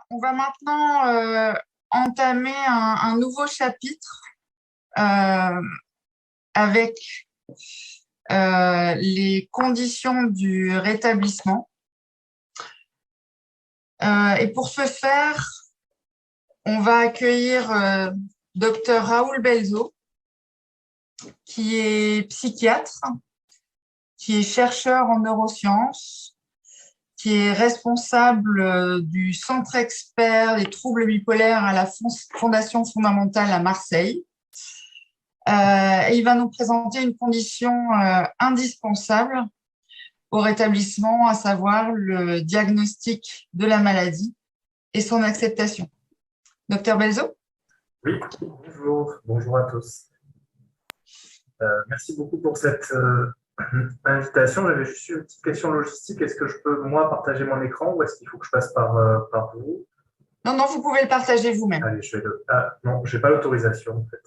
On va maintenant entamer un nouveau chapitre euh, avec les conditions du rétablissement. Et pour ce faire, on va accueillir Dr Raoul Belzo, qui est psychiatre, qui est chercheur en neurosciences, qui est responsable du Centre expert des troubles bipolaires à la Fondation fondamentale à Marseille. Et il va nous présenter une condition indispensable au rétablissement, à savoir le diagnostic de la maladie et son acceptation. Docteur Belzo? Oui, bonjour à tous. Merci beaucoup pour cette invitation. J'avais juste une petite question logistique. Est-ce que je peux, moi, partager mon écran ou est-ce qu'il faut que je passe par vous? Non, vous pouvez le partager vous-même. Allez, je vais le... Ah, non, je n'ai pas l'autorisation, en fait.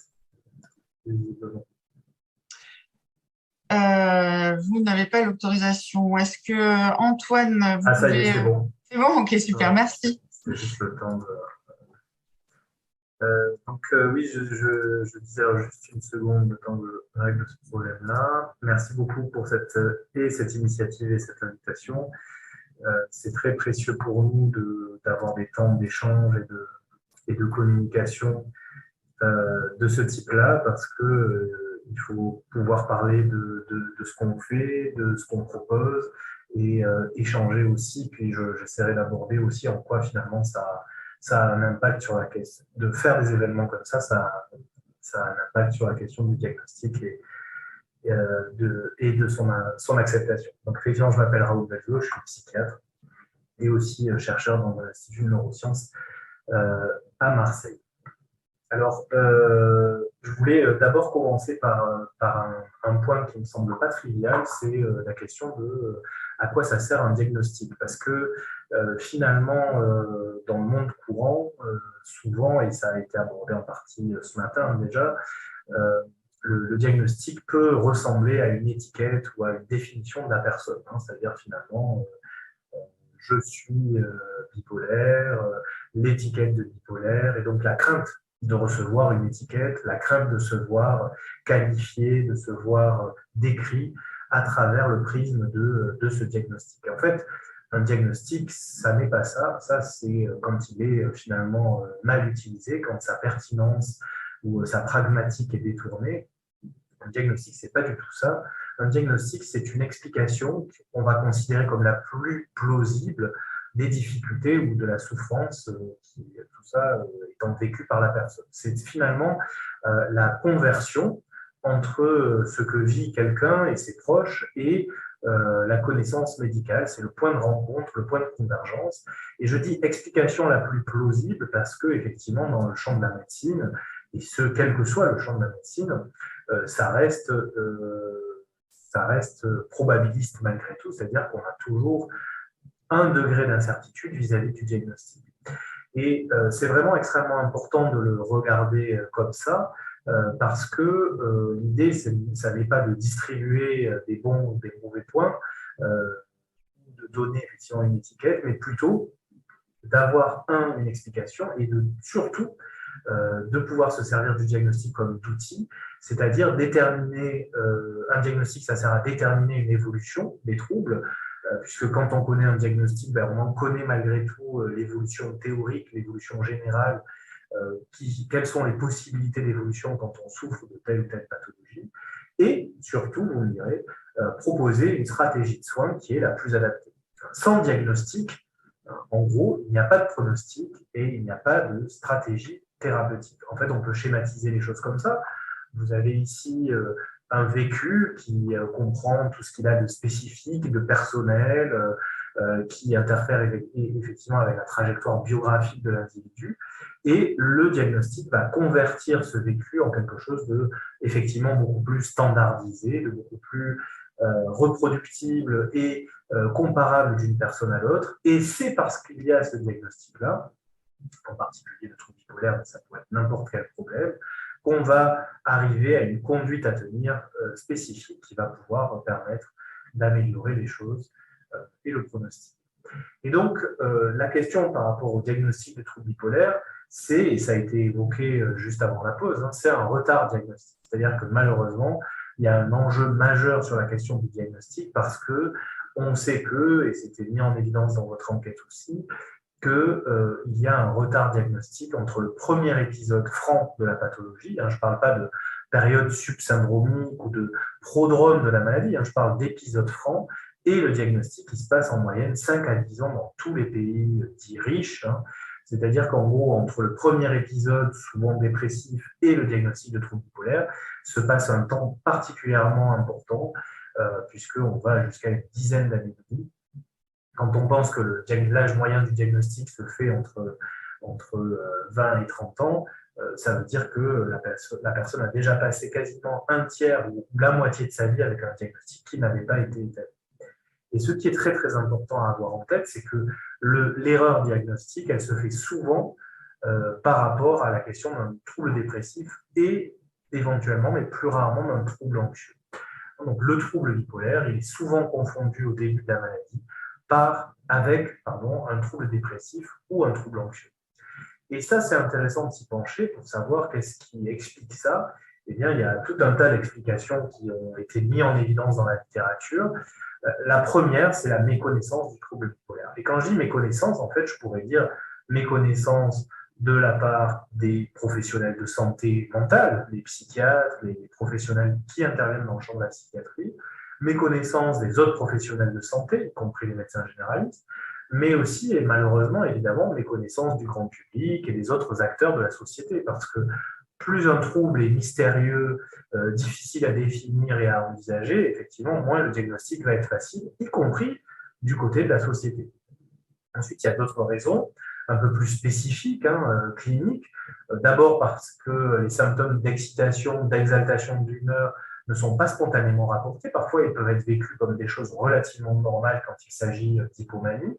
Vous n'avez pas l'autorisation. Est-ce que Antoine, vous ça y est, pouvez... c'est bon. C'est bon, ok, super, merci. C'est juste le temps de... oui, je disais juste une seconde le temps de régler ce problème-là. Merci beaucoup pour cette initiative et cette invitation. C'est très précieux pour nous d'avoir des temps d'échange et de communication de ce type-là parce que il faut pouvoir parler de ce qu'on fait, de ce qu'on propose et échanger aussi. Puis j'essaierai d'aborder aussi en quoi finalement ça a un impact sur la question. De faire des événements comme ça a un impact sur la question du diagnostic et de son acceptation. Donc, effectivement, je m'appelle Raoul Belzo, je suis psychiatre et aussi chercheur dans l'Institut de neurosciences à Marseille. Alors, je voulais d'abord commencer par un point qui ne me semble pas trivial, c'est la question de à quoi ça sert un diagnostic. Parce que finalement, dans le monde courant, souvent, et ça a été abordé en partie ce matin déjà, le diagnostic peut ressembler à une étiquette ou à une définition de la personne. C'est-à-dire finalement, je suis bipolaire, l'étiquette de bipolaire, et donc la crainte de recevoir une étiquette, la crainte de se voir qualifié, de se voir décrit à travers le prisme de ce diagnostic. En fait, un diagnostic, ça n'est pas ça. Ça, c'est quand il est finalement mal utilisé, quand sa pertinence ou sa pragmatique est détournée. Un diagnostic, c'est pas du tout ça. Un diagnostic, c'est une explication qu'on va considérer comme la plus plausible des difficultés ou de la souffrance, tout ça étant vécu par la personne. C'est finalement la conversion entre ce que vit quelqu'un et ses proches et la connaissance médicale. C'est le point de rencontre, le point de convergence. Et je dis explication la plus plausible parce que, effectivement, dans le champ de la médecine, et quel que soit le champ de la médecine, ça reste probabiliste malgré tout, c'est-à-dire qu'on a toujours un degré d'incertitude vis-à-vis du diagnostic. Et c'est vraiment extrêmement important de le regarder comme ça, parce que l'idée, ça n'est pas de distribuer des bons ou des mauvais points, de donner effectivement une étiquette, mais plutôt d'avoir une explication et surtout de pouvoir se servir du diagnostic comme d'outil, c'est-à-dire déterminer, un diagnostic, ça sert à déterminer une évolution des troubles, puisque quand on connaît un diagnostic, on en connaît malgré tout l'évolution théorique, l'évolution générale, quelles sont les possibilités d'évolution quand on souffre de telle ou telle pathologie, et surtout, vous me direz, proposer une stratégie de soins qui est la plus adaptée. Sans diagnostic, en gros, il n'y a pas de pronostic et il n'y a pas de stratégie thérapeutique. En fait, on peut schématiser les choses comme ça. Vous avez ici un vécu qui comprend tout ce qu'il a de spécifique, de personnel, qui interfère effectivement avec la trajectoire biographique de l'individu. Et le diagnostic va convertir ce vécu en quelque chose de effectivement beaucoup plus standardisé, de beaucoup plus reproductible et comparable d'une personne à l'autre. Et c'est parce qu'il y a ce diagnostic-là, en particulier le trouble bipolaire, mais ça pourrait être n'importe quel problème, qu'on va arriver à une conduite à tenir spécifique qui va pouvoir permettre d'améliorer les choses et le pronostic. Et donc, la question par rapport au diagnostic de troubles bipolaires, c'est, et ça a été évoqué juste avant la pause, hein, c'est un retard diagnostique. C'est-à-dire que malheureusement, il y a un enjeu majeur sur la question du diagnostic parce que on sait que, et c'était mis en évidence dans votre enquête aussi, qu'il y a un retard diagnostique entre le premier épisode franc de la pathologie, hein, je ne parle pas de période subsyndromique ou de prodrome de la maladie, hein, je parle d'épisode franc, et le diagnostic qui se passe en moyenne 5 à 10 ans dans tous les pays dits riches, hein. C'est-à-dire qu'en gros, entre le premier épisode, souvent dépressif, et le diagnostic de trouble bipolaire, se passe un temps particulièrement important, puisqu'on va jusqu'à une dizaine d'années de vie. Quand on pense que l'âge moyen du diagnostic se fait entre 20 et 30 ans, ça veut dire que la personne a déjà passé quasiment un tiers ou la moitié de sa vie avec un diagnostic qui n'avait pas été établi. Et ce qui est très très important à avoir en tête, c'est que l'erreur diagnostique, elle se fait souvent par rapport à la question d'un trouble dépressif et éventuellement, mais plus rarement, d'un trouble anxieux. Donc le trouble bipolaire, il est souvent confondu au début de la maladie avec un trouble dépressif ou un trouble anxieux. Et ça, c'est intéressant de s'y pencher pour savoir qu'est-ce qui explique ça. Eh bien, il y a tout un tas d'explications qui ont été mises en évidence dans la littérature. La première, c'est la méconnaissance du trouble bipolaire. Et quand je dis méconnaissance, en fait, je pourrais dire méconnaissance de la part des professionnels de santé mentale, les psychiatres, les professionnels qui interviennent dans le champ de la psychiatrie, méconnaissance des autres professionnels de santé, y compris les médecins généralistes, mais aussi, et malheureusement, évidemment, méconnaissance du grand public et des autres acteurs de la société, parce que plus un trouble est mystérieux, difficile à définir et à envisager, effectivement, moins le diagnostic va être facile, y compris du côté de la société. Ensuite, il y a d'autres raisons, un peu plus spécifiques, cliniques. D'abord parce que les symptômes d'excitation, d'exaltation de l'humeur ne sont pas spontanément rapportés. Parfois, ils peuvent être vécus comme des choses relativement normales quand il s'agit d'hypomanie.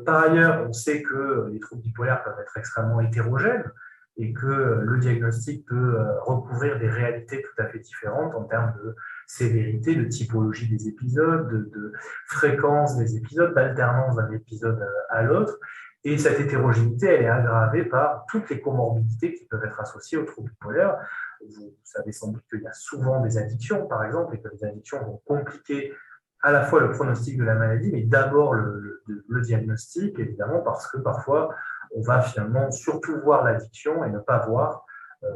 Par ailleurs, on sait que les troubles bipolaires peuvent être extrêmement hétérogènes et que le diagnostic peut recouvrir des réalités tout à fait différentes en termes de sévérité, de typologie des épisodes, de fréquence des épisodes, d'alternance d'un épisode à l'autre. Et cette hétérogénéité, elle est aggravée par toutes les comorbidités qui peuvent être associées au trouble bipolaire. Vous savez sans doute qu'il y a souvent des addictions, par exemple, et que les addictions vont compliquer à la fois le pronostic de la maladie, mais d'abord le diagnostic, évidemment, parce que parfois, on va finalement surtout voir l'addiction et ne pas voir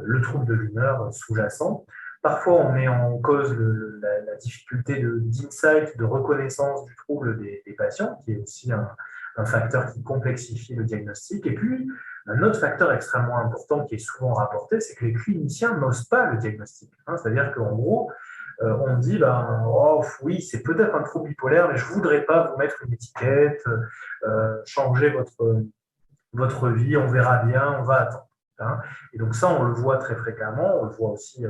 le trouble de l'humeur sous-jacent. Parfois, on met en cause la difficulté d'insight, de reconnaissance du trouble des patients, qui est aussi un facteur qui complexifie le diagnostic. Et puis, un autre facteur extrêmement important qui est souvent rapporté, c'est que les cliniciens n'osent pas le diagnostic. C'est-à-dire qu'en gros, on dit, oui, c'est peut-être un trouble bipolaire, mais je ne voudrais pas vous mettre une étiquette, changer votre vie, on verra bien, on va attendre. Et donc ça, on le voit très fréquemment, on le voit aussi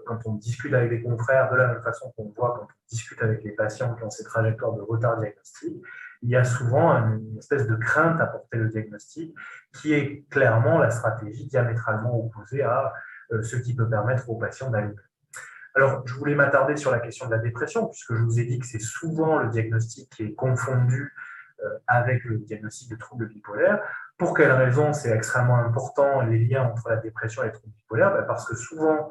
quand on discute avec des confrères, de la même façon qu'on voit quand on discute avec les patients qui ont ces trajectoires de retard diagnostique. Il y a souvent une espèce de crainte à porter le diagnostic qui est clairement la stratégie diamétralement opposée à ce qui peut permettre aux patients d'aller mieux. Alors, je voulais m'attarder sur la question de la dépression, puisque je vous ai dit que c'est souvent le diagnostic qui est confondu avec le diagnostic de trouble bipolaire. Pour quelles raisons c'est extrêmement important, les liens entre la dépression et le trouble bipolaire? Parce que souvent,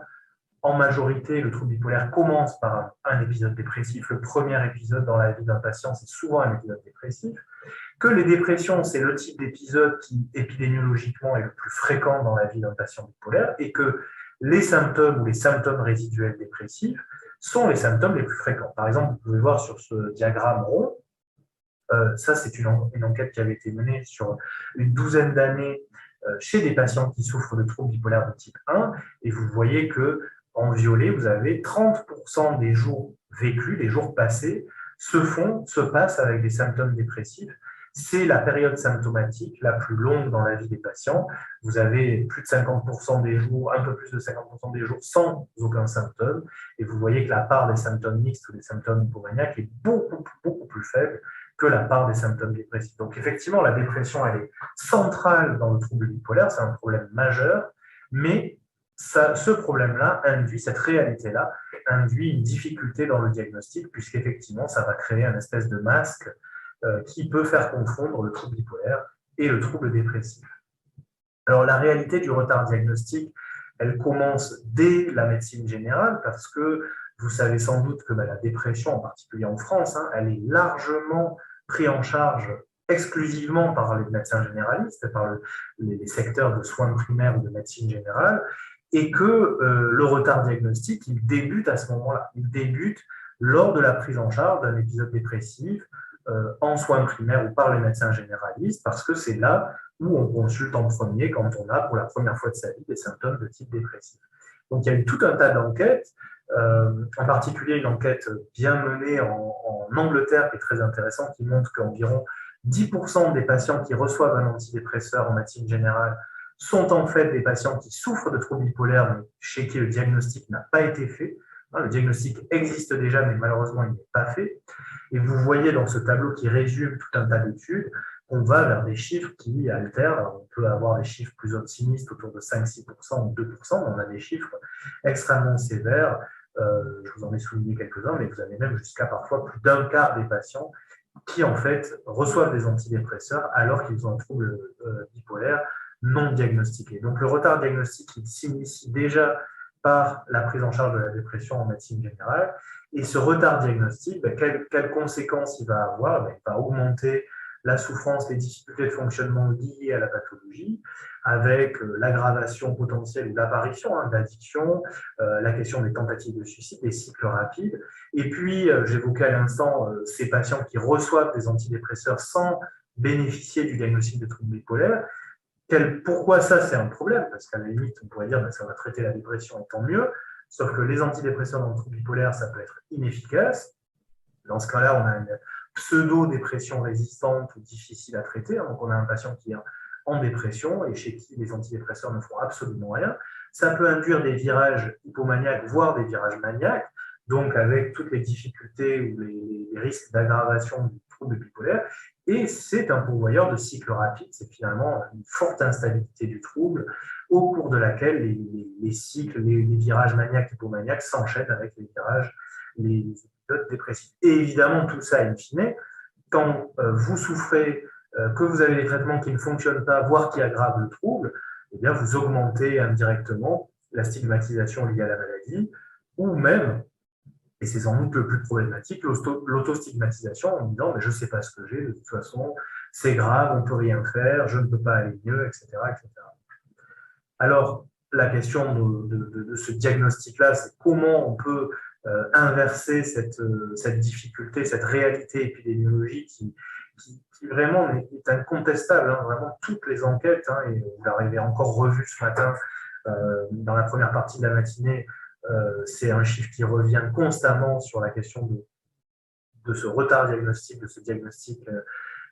en majorité, le trouble bipolaire commence par un épisode dépressif. Le premier épisode dans la vie d'un patient, c'est souvent un épisode dépressif. Que les dépressions, c'est le type d'épisode qui, épidémiologiquement, est le plus fréquent dans la vie d'un patient bipolaire et que les symptômes ou les symptômes résiduels dépressifs sont les symptômes les plus fréquents. Par exemple, vous pouvez voir sur ce diagramme rond, ça c'est une enquête qui avait été menée sur une douzaine d'années chez des patients qui souffrent de troubles bipolaires de type 1, et vous voyez qu'en violet, vous avez 30% des jours vécus, des jours passés, se passent avec des symptômes dépressifs. C'est la période symptomatique la plus longue dans la vie des patients. Vous avez plus de 50% des jours, un peu plus de 50% des jours sans aucun symptôme. Et vous voyez que la part des symptômes mixtes ou des symptômes hypomaniaques est beaucoup plus faible que la part des symptômes dépressifs. Donc effectivement, la dépression, elle est centrale dans le trouble bipolaire, c'est un problème majeur, mais ce problème-là induit, cette réalité-là, induit une difficulté dans le diagnostic, puisqu'effectivement, ça va créer un espèce de masque qui peut faire confondre le trouble bipolaire et le trouble dépressif. Alors, la réalité du retard diagnostique, elle commence dès la médecine générale parce que vous savez sans doute que la dépression, en particulier en France, elle est largement prise en charge exclusivement par les médecins généralistes, par les secteurs de soins primaires ou de médecine générale, et que le retard diagnostique, il débute à ce moment-là. Il débute lors de la prise en charge d'un épisode dépressif en soins primaires ou par les médecins généralistes, parce que c'est là où on consulte en premier quand on a pour la première fois de sa vie des symptômes de type dépressif. Donc il y a eu tout un tas d'enquêtes, en particulier une enquête bien menée en Angleterre qui est très intéressante, qui montre qu'environ 10% des patients qui reçoivent un antidépresseur en médecine générale sont en fait des patients qui souffrent de troubles bipolaires, mais chez qui le diagnostic n'a pas été fait. Le diagnostic existe déjà, mais malheureusement, il n'est pas fait. Et vous voyez dans ce tableau qui résume tout un tas d'études qu'on va vers des chiffres qui altèrent. Alors, on peut avoir des chiffres plus optimistes autour de 5-6% ou 2%, mais on a des chiffres extrêmement sévères. Je vous en ai souligné quelques-uns, mais vous avez même jusqu'à parfois plus d'un quart des patients qui, en fait, reçoivent des antidépresseurs alors qu'ils ont un trouble bipolaire non diagnostiqué. Donc, le retard diagnostique, il s'initie déjà par la prise en charge de la dépression en médecine générale. Et ce retard diagnostique, quelles conséquences il va avoir? Il va augmenter la souffrance, les difficultés de fonctionnement liées à la pathologie, avec l'aggravation potentielle ou l'apparition d'addiction, la question des tentatives de suicide, des cycles rapides. Et puis, j'évoquais à l'instant ces patients qui reçoivent des antidépresseurs sans bénéficier du diagnostic de trouble bipolaire. Pourquoi ça, c'est un problème? Parce qu'à la limite, on pourrait dire que ça va traiter la dépression et tant mieux. Sauf que les antidépresseurs dans le trouble bipolaire, ça peut être inefficace. Dans ce cas-là, on a une pseudo-dépression résistante ou difficile à traiter. Donc, on a un patient qui est en dépression et chez qui les antidépresseurs ne font absolument rien. Ça peut induire des virages hypomaniaques, voire des virages maniaques, donc avec toutes les difficultés ou les risques d'aggravation du trouble bipolaire. Et c'est un pourvoyeur de cycles rapides. C'est finalement une forte instabilité du trouble au cours de laquelle les cycles, les virages maniaques, hypomaniaques s'enchaînent avec les virages, les épisodes dépressifs. Et évidemment, tout ça, in fine, quand vous souffrez, que vous avez des traitements qui ne fonctionnent pas, voire qui aggravent le trouble, eh bien, vous augmentez indirectement la stigmatisation liée à la maladie, ou même, et c'est sans doute le plus problématique, l'autostigmatisation en disant « mais je ne sais pas ce que j'ai, de toute façon, c'est grave, on ne peut rien faire, je ne peux pas aller mieux, etc. etc. » Alors, la question de ce diagnostic-là, c'est comment on peut inverser cette difficulté, cette réalité épidémiologique qui vraiment est incontestable. Vraiment, toutes les enquêtes, et vous l'avez encore revu ce matin dans la première partie de la matinée, c'est un chiffre qui revient constamment sur la question de ce retard diagnostique, de ce diagnostic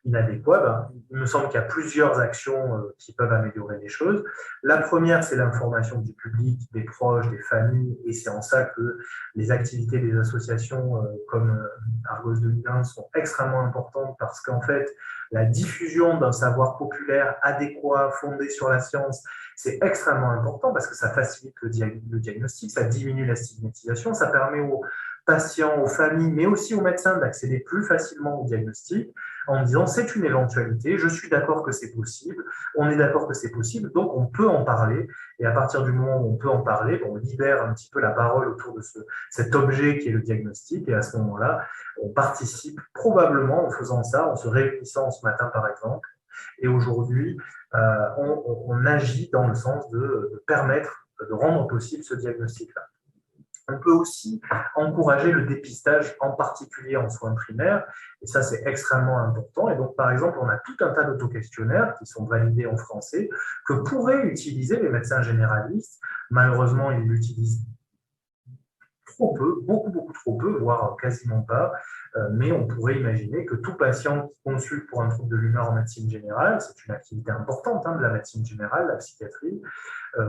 inadéquat. Il me semble qu'il y a plusieurs actions qui peuvent améliorer les choses. La première, c'est l'information du public, des proches, des familles, et c'est en ça que les activités des associations comme Argos 2001 sont extrêmement importantes parce qu'en fait, la diffusion d'un savoir populaire adéquat, fondé sur la science, c'est extrêmement important parce que ça facilite le diagnostic, ça diminue la stigmatisation, ça permet aux patients, aux familles, mais aussi aux médecins d'accéder plus facilement au diagnostic en disant c'est une éventualité, je suis d'accord que c'est possible, on est d'accord que c'est possible, donc on peut en parler. Et à partir du moment où on peut en parler, on libère un petit peu la parole autour de cet objet qui est le diagnostic. Et à ce moment-là, on participe probablement en faisant ça, en se réunissant ce matin par exemple. Et aujourd'hui, on agit dans le sens de permettre, de rendre possible ce diagnostic-là. On peut aussi encourager le dépistage, en particulier en soins primaires, et ça c'est extrêmement important. Et donc par exemple, on a tout un tas d'auto-questionnaires qui sont validés en français que pourraient utiliser les médecins généralistes. Malheureusement, ils l'utilisent trop peu, beaucoup trop peu, voire quasiment pas, mais on pourrait imaginer que tout patient qui consulte pour un trouble de l'humeur en médecine générale, c'est une activité importante de la médecine générale, la psychiatrie,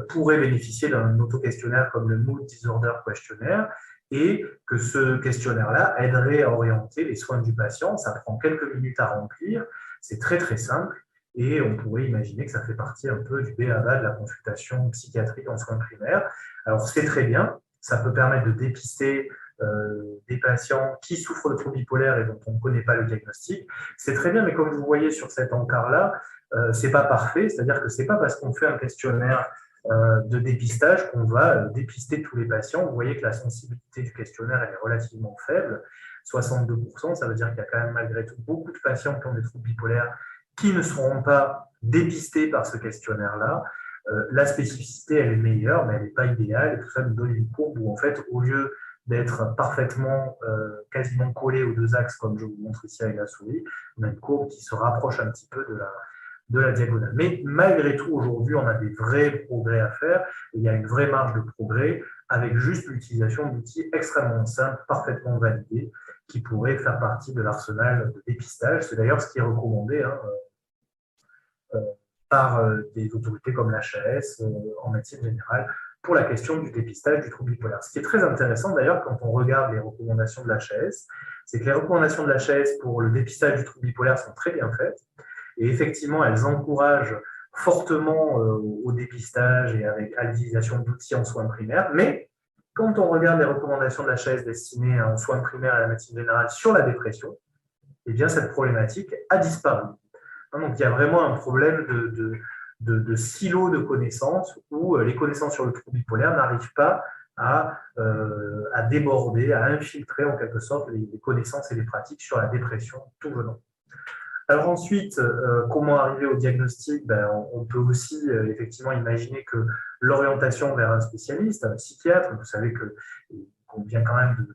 pourrait bénéficier d'un auto-questionnaire comme le Mood Disorder Questionnaire et que ce questionnaire-là aiderait à orienter les soins du patient. Ça prend quelques minutes à remplir, c'est très simple et on pourrait imaginer que ça fait partie un peu du b.a.-ba de la consultation psychiatrique en soins primaires. Alors c'est très bien, ça peut permettre de dépister des patients qui souffrent de troubles bipolaires et dont on ne connaît pas le diagnostic. C'est très bien, mais comme vous voyez sur cet encart-là, ce n'est pas parfait, c'est-à-dire que ce n'est pas parce qu'on fait un questionnaire de dépistage qu'on va dépister tous les patients. Vous voyez que la sensibilité du questionnaire elle est relativement faible, 62%, ça veut dire qu'il y a quand même malgré tout beaucoup de patients qui ont des troubles bipolaires qui ne seront pas dépistés par ce questionnaire-là. La spécificité, elle est meilleure, mais elle n'est pas idéale, et tout ça nous donne une courbe où, en fait, au lieu d'être parfaitement, quasiment collé aux deux axes, comme je vous montre ici avec la souris, on a une courbe qui se rapproche un petit peu de la diagonale. Mais malgré tout, aujourd'hui, on a des vrais progrès à faire, et il y a une vraie marge de progrès avec juste l'utilisation d'outils extrêmement simples, parfaitement validés, qui pourraient faire partie de l'arsenal de dépistage. C'est d'ailleurs ce qui est recommandé par des autorités comme l'HAS en médecine générale pour la question du dépistage du trouble bipolaire. Ce qui est très intéressant d'ailleurs quand on regarde les recommandations de l'HAS, c'est que les recommandations de l'HAS pour le dépistage du trouble bipolaire sont très bien faites et effectivement elles encouragent fortement au dépistage et à l'utilisation d'outils en soins primaires, mais quand on regarde les recommandations de l'HAS destinées en soins primaires et à la médecine générale sur la dépression, eh bien cette problématique a disparu. Donc, il y a vraiment un problème de silo de connaissances où les connaissances sur le trouble bipolaire n'arrivent pas à déborder, à infiltrer en quelque sorte les connaissances et les pratiques sur la dépression tout venant. Alors ensuite, comment arriver au diagnostic? On peut aussi effectivement imaginer que l'orientation vers un spécialiste, un psychiatre, vous savez qu'il convient quand même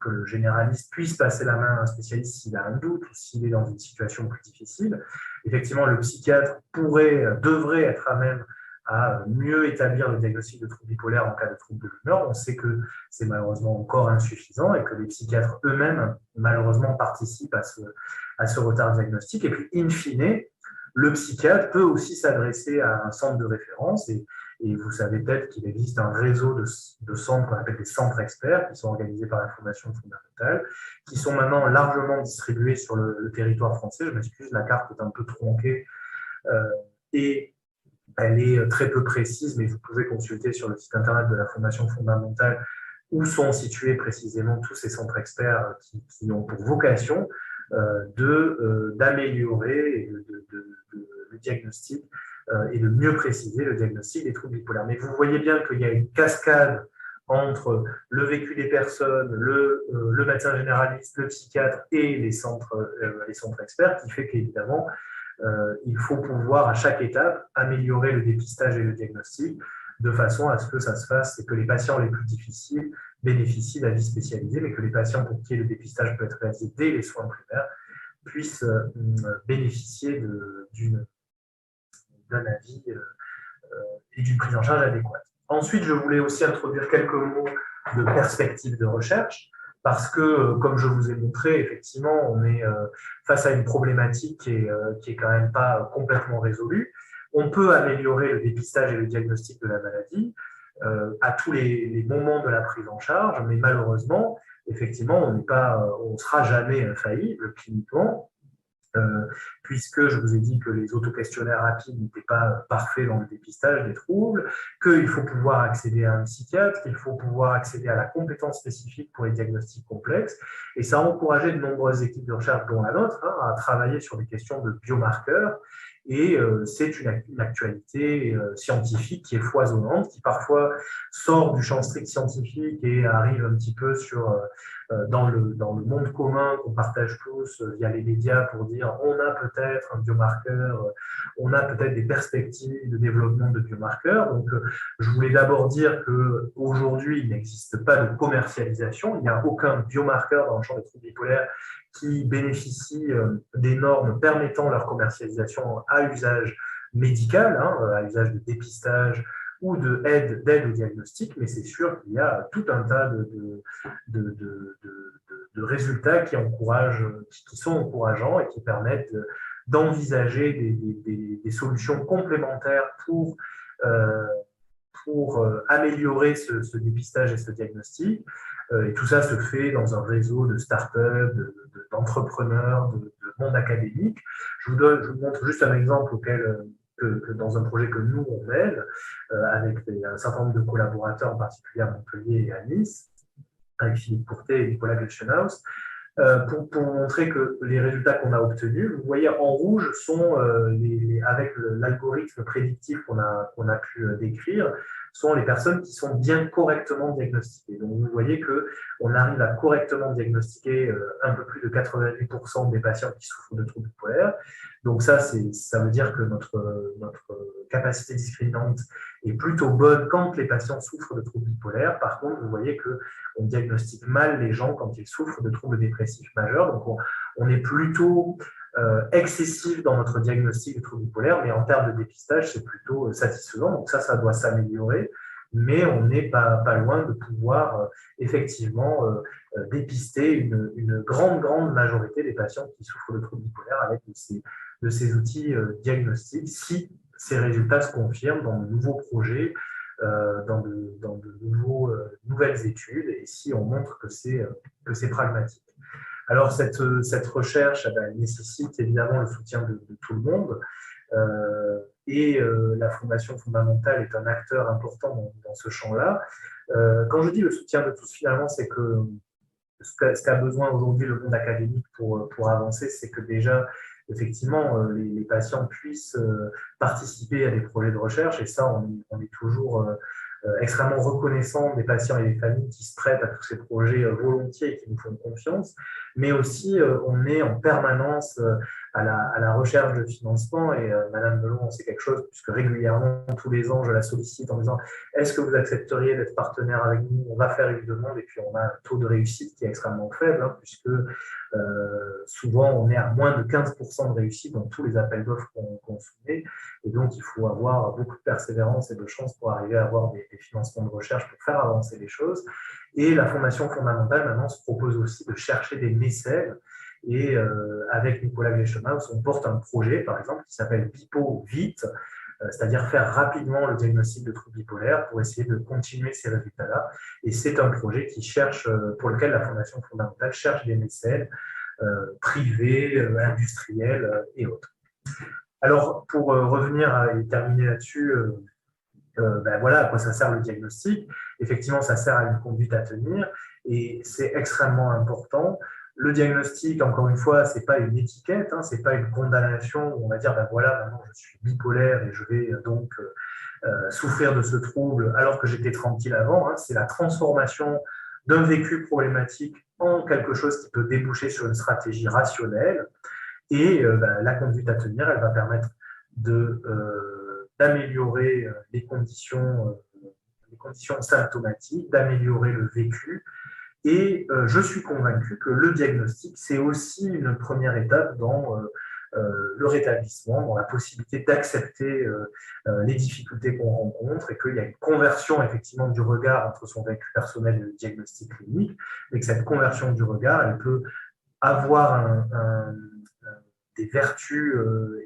que le généraliste puisse passer la main à un spécialiste s'il a un doute ou s'il est dans une situation plus difficile. Effectivement, le psychiatre devrait être à même à mieux établir le diagnostic de trouble bipolaire en cas de trouble de l'humeur. On sait que c'est malheureusement encore insuffisant et que les psychiatres eux-mêmes, malheureusement, participent à ce retard diagnostique. Et puis, in fine, le psychiatre peut aussi s'adresser à un centre de référence et vous savez peut-être qu'il existe un réseau de centres qu'on appelle des centres experts qui sont organisés par la Fondation fondamentale, qui sont maintenant largement distribués sur le territoire français. Je m'excuse, la carte est un peu tronquée et elle est très peu précise, mais vous pouvez consulter sur le site internet de la Fondation fondamentale où sont situés précisément tous ces centres experts qui ont pour vocation d'améliorer le diagnostic et de mieux préciser le diagnostic des troubles bipolaires. Mais vous voyez bien qu'il y a une cascade entre le vécu des personnes, le médecin généraliste, le psychiatre et les centres experts, qui fait qu'évidemment, il faut pouvoir à chaque étape améliorer le dépistage et le diagnostic de façon à ce que ça se fasse et que les patients les plus difficiles bénéficient d'avis spécialisés, mais que les patients pour qui le dépistage peut être réalisé dès les soins primaires puissent bénéficier d'un avis et d'une prise en charge adéquate. Ensuite, je voulais aussi introduire quelques mots de perspective de recherche, parce que, comme je vous ai montré, effectivement, on est face à une problématique qui est quand même pas complètement résolue. On peut améliorer le dépistage et le diagnostic de la maladie à tous les moments de la prise en charge, mais malheureusement, effectivement, on ne sera jamais infaillible cliniquement, puisque je vous ai dit que les autoquestionnaires rapides n'étaient pas parfaits dans le dépistage des troubles, qu'il faut pouvoir accéder à un psychiatre, qu'il faut pouvoir accéder à la compétence spécifique pour les diagnostics complexes, et ça a encouragé de nombreuses équipes de recherche, dont la nôtre, à travailler sur des questions de biomarqueurs, et c'est une actualité scientifique qui est foisonnante, qui parfois sort du champ strict scientifique et arrive un petit peu dans le monde commun qu'on partage tous via les médias pour dire on a peut-être un biomarqueur, on a peut-être des perspectives de développement de biomarqueurs. Donc, je voulais d'abord dire qu'aujourd'hui, il n'existe pas de commercialisation, il n'y a aucun biomarqueur dans le champ des troubles bipolaires qui bénéficient des normes permettant leur commercialisation à usage médical, à usage de dépistage ou d'aide au diagnostic, mais c'est sûr qu'il y a tout un tas de résultats qui sont encourageants et qui permettent d'envisager des solutions complémentaires pour améliorer ce dépistage et ce diagnostic. Et tout ça se fait dans un réseau de start-up, d'entrepreneurs, de monde académique. Je vous montre juste un exemple que dans un projet que nous, on mène, avec un certain nombre de collaborateurs, en particulier à Montpellier et à Nice. avec Philippe Courtet et Nicolas Gleichenhaus, pour montrer que les résultats qu'on a obtenus, vous voyez en rouge sont, avec l'algorithme prédictif qu'on a pu décrire, sont les personnes qui sont bien correctement diagnostiquées. Donc vous voyez qu'on arrive à correctement diagnostiquer un peu plus de 88% des patients qui souffrent de troubles bipolaires. Donc ça veut dire que notre capacité discriminante est plutôt bonne quand les patients souffrent de troubles bipolaires. Par contre, vous voyez qu'on diagnostique mal les gens quand ils souffrent de troubles dépressifs majeurs. Donc on est plutôt excessif dans notre diagnostic de troubles bipolaires, mais en termes de dépistage, c'est plutôt satisfaisant. Donc ça doit s'améliorer, mais on n'est pas loin de pouvoir effectivement dépister une grande majorité des patients qui souffrent de troubles bipolaires avec de ces outils diagnostiques, si ces résultats se confirment dans de nouveaux projets, dans de nouvelles études, et si on montre que c'est pragmatique. Alors, cette recherche elle nécessite évidemment le soutien de tout le monde, et la Fondation fondamentale est un acteur important dans ce champ-là. Quand je dis le soutien de tous, finalement, c'est que ce qu'a besoin aujourd'hui le monde académique pour avancer, c'est que déjà, effectivement, les patients puissent participer à des projets de recherche, et ça, on est toujours extrêmement reconnaissant des patients et des familles qui se prêtent à tous ces projets volontiers et qui nous font confiance, mais aussi on est en permanence à la recherche de financement, et Madame Melon, c'est quelque chose, puisque régulièrement, tous les ans, je la sollicite en disant « Est-ce que vous accepteriez d'être partenaire avec nous ?» On va faire une demande, et puis on a un taux de réussite qui est extrêmement faible, hein, puisque souvent on est à moins de 15% de réussite dans tous les appels d'offres qu'on soumet, et donc il faut avoir beaucoup de persévérance et de chance pour arriver à avoir des financements de recherche pour faire avancer les choses. Et la Fondation fondamentale maintenant se propose aussi de chercher des mécènes, et avec Nicolas Gleichenhaus, on porte un projet par exemple qui s'appelle Bipo Vite, c'est-à-dire faire rapidement le diagnostic de troubles bipolaires pour essayer de continuer ces résultats-là. Et c'est un projet pour lequel la Fondation fondamentale cherche des mécènes privés, industriels et autres. Alors, pour revenir et terminer là-dessus, voilà à quoi ça sert le diagnostic. Effectivement, ça sert à une conduite à tenir, et c'est extrêmement important. Le diagnostic, encore une fois, ce n'est pas une étiquette, hein, ce n'est pas une condamnation où on va dire, voilà, maintenant je suis bipolaire et je vais donc souffrir de ce trouble alors que j'étais tranquille avant. Hein. C'est la transformation d'un vécu problématique en quelque chose qui peut déboucher sur une stratégie rationnelle. Et la conduite à tenir, elle va permettre d'améliorer les conditions symptomatiques, d'améliorer le vécu. Et je suis convaincu que le diagnostic, c'est aussi une première étape dans le rétablissement, dans la possibilité d'accepter les difficultés qu'on rencontre, et qu'il y a une conversion effectivement du regard entre son vécu personnel et le diagnostic clinique, mais que cette conversion du regard, elle peut avoir des vertus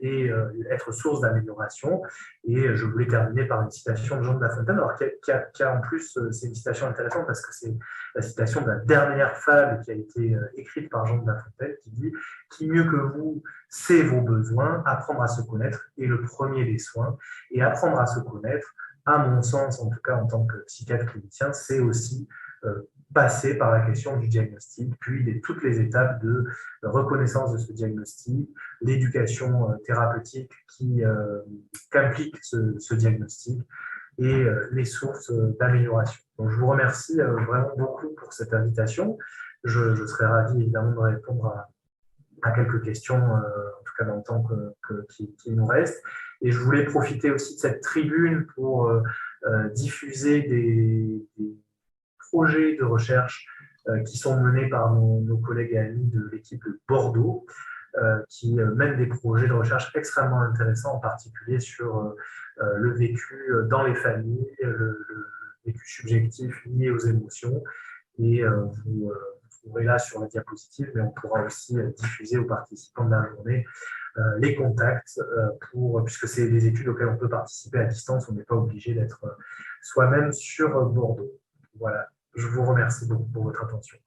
et être source d'amélioration. Et je voulais terminer par une citation de Jean de La Fontaine, alors qui a en plus, c'est une citation intéressante parce que c'est la citation de la dernière fable qui a été écrite par Jean de La Fontaine, qui dit « Qui mieux que vous sait vos besoins, apprendre à se connaître est le premier des soins. » Et apprendre à se connaître, à mon sens, en tout cas en tant que psychiatre clinicien, c'est aussi passer par la question du diagnostic, puis toutes les étapes de reconnaissance de ce diagnostic, l'éducation thérapeutique qu'implique ce diagnostic, et les sources d'amélioration. Donc, je vous remercie vraiment beaucoup pour cette invitation. Je serais ravi évidemment de répondre à quelques questions, en tout cas dans le temps qui nous reste. Et je voulais profiter aussi de cette tribune pour diffuser des projets de recherche qui sont menés par nos collègues et amis de l'équipe de Bordeaux, qui mènent des projets de recherche extrêmement intéressants, en particulier sur le vécu dans les familles, le vécu subjectif lié aux émotions. Et vous trouverez là sur la diapositive, mais on pourra aussi diffuser aux participants de la journée les contacts, puisque c'est des études auxquelles on peut participer à distance, on n'est pas obligé d'être soi-même sur Bordeaux. Voilà. Je vous remercie beaucoup pour votre attention.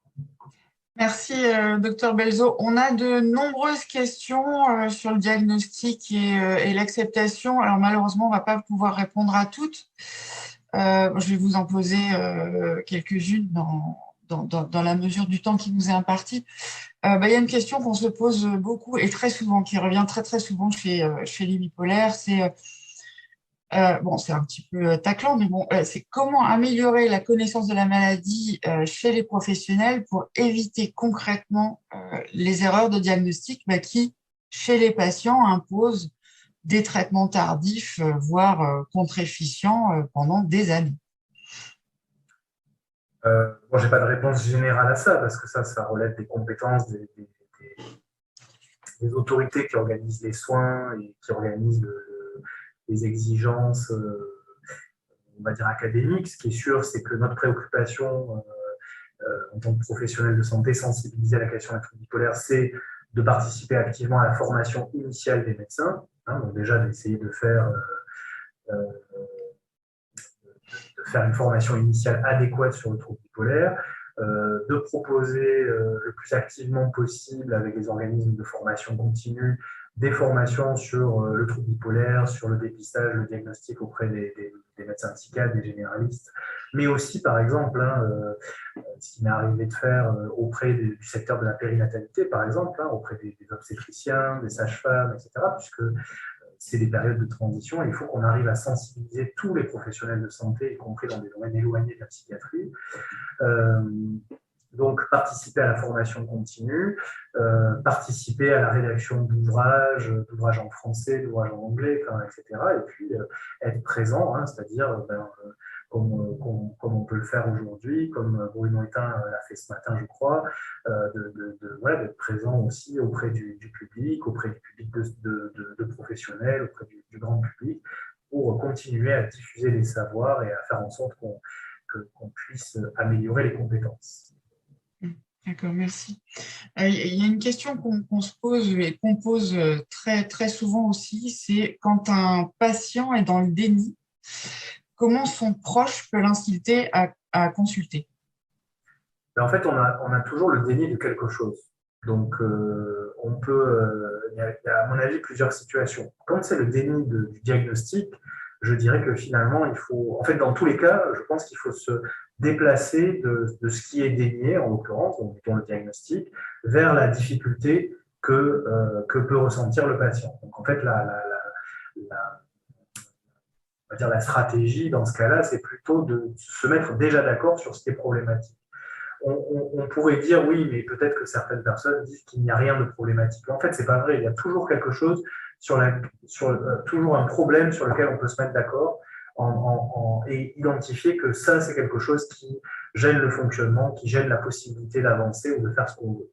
Merci, Dr Belzo. On a de nombreuses questions sur le diagnostic et l'acceptation. Alors, malheureusement, on ne va pas pouvoir répondre à toutes. Je vais vous en poser quelques-unes dans la mesure du temps qui nous est imparti. Il y a une question qu'on se pose beaucoup et très souvent, qui revient très, très souvent chez les bipolaires, c'est, c'est un petit peu taclant, mais bon, c'est comment améliorer la connaissance de la maladie chez les professionnels pour éviter concrètement les erreurs de diagnostic qui, chez les patients, imposent des traitements tardifs, voire contre-efficients pendant des années. Je n'ai pas de réponse générale à ça, parce que ça relève des compétences des autorités qui organisent les soins et qui organisent les exigences, on va dire, académiques. Ce qui est sûr, c'est que notre préoccupation en tant que professionnel de santé sensibilisé à la question de la trouble bipolaire, c'est de participer activement à la formation initiale des médecins. Donc déjà, d'essayer de faire une formation initiale adéquate sur le trouble bipolaire, de proposer le plus activement possible avec les organismes de formation continue des formations sur le trouble bipolaire, sur le dépistage, le diagnostic auprès des médecins psychiatres, des généralistes, mais aussi, par exemple, ce qui m'est arrivé de faire auprès du secteur de la périnatalité, par exemple, auprès des obstétriciens, des sages-femmes, etc., puisque c'est des périodes de transition et il faut qu'on arrive à sensibiliser tous les professionnels de santé, y compris dans des domaines éloignés de la psychiatrie. Donc, participer à la formation continue, participer à la rédaction d'ouvrages en français, d'ouvrages en anglais, etc. Et puis, être présent, c'est-à-dire comme on peut le faire aujourd'hui, comme Bruno Hutin l'a fait ce matin, je crois, d'être présent aussi auprès du public, auprès du public de professionnels, auprès du grand public, pour continuer à diffuser les savoirs et à faire en sorte qu'on puisse améliorer les compétences. D'accord, merci. Il y a une question qu'on se pose et qu'on pose très, très souvent aussi, c'est quand un patient est dans le déni, comment son proche peut l'inciter à consulter? En fait, on a toujours le déni de quelque chose. Donc, on peut, il y a à mon avis plusieurs situations. Quand c'est le déni du diagnostic, je dirais que finalement, il faut, en fait, dans tous les cas, je pense qu'il faut se déplacer de ce qui est dénié, en l'occurrence, donc le diagnostic, vers la difficulté que peut ressentir le patient. Donc, en fait, on va dire la stratégie dans ce cas-là, c'est plutôt de se mettre déjà d'accord sur ce qui est problématique. On pourrait dire oui, mais peut-être que certaines personnes disent qu'il n'y a rien de problématique. En fait, c'est pas vrai. Il y a toujours quelque chose toujours un problème sur lequel on peut se mettre d'accord et identifier que ça, c'est quelque chose qui gêne le fonctionnement, qui gêne la possibilité d'avancer ou de faire ce qu'on veut.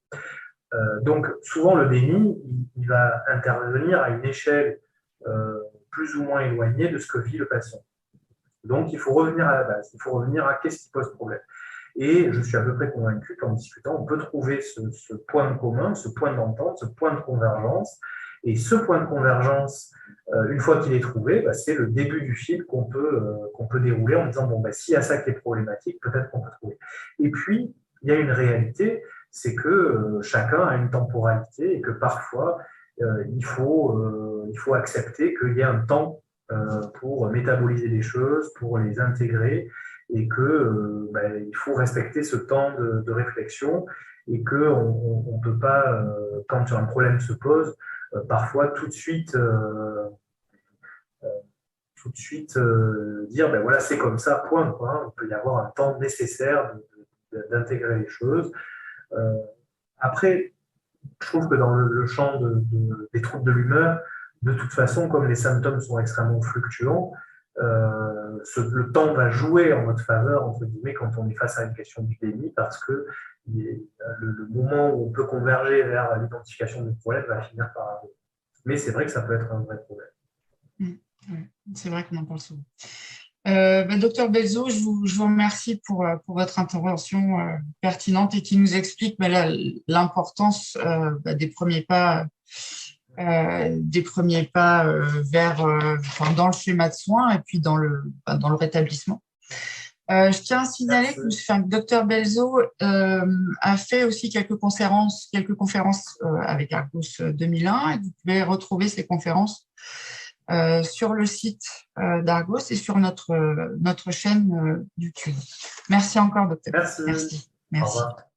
Donc, souvent, le déni, il va intervenir à une échelle plus ou moins éloignée de ce que vit le patient. Donc, il faut revenir à la base. Il faut revenir à qu'est-ce qui pose problème. Et je suis à peu près convaincu qu'en discutant, on peut trouver ce point commun, ce point d'entente, ce point de convergence. Et ce point de convergence, une fois qu'il est trouvé, c'est le début du fil qu'on peut dérouler en disant, s'il y a ça qui est problématique, peut-être qu'on peut trouver. Et puis, il y a une réalité, c'est que chacun a une temporalité et que parfois, il faut accepter qu'il y ait un temps pour métaboliser les choses, pour les intégrer, et qu'il faut respecter ce temps de réflexion et qu'on ne peut pas, quand un problème se pose, parfois tout de suite dire voilà, c'est comme ça, point, quoi. Il peut y avoir un temps nécessaire d'intégrer les choses. Après, je trouve que dans le champ des troubles de l'humeur, de toute façon, comme les symptômes sont extrêmement fluctuants, le temps va jouer en notre faveur, entre guillemets, quand on est face à une question du déni, parce que le moment où on peut converger vers l'identification du problème va finir par arriver. Mais c'est vrai que ça peut être un vrai problème. C'est vrai qu'on en parle souvent. Docteur Belzo, je vous remercie pour votre intervention pertinente et qui nous explique l'importance des premiers pas vers dans le schéma de soins et puis dans le rétablissement. Je tiens à signaler que le docteur Belzo a fait aussi quelques conférences avec Argos 2001 et vous pouvez retrouver ces conférences sur le site d'Argos et sur notre chaîne YouTube. Merci encore, docteur. Merci. Merci. revoir.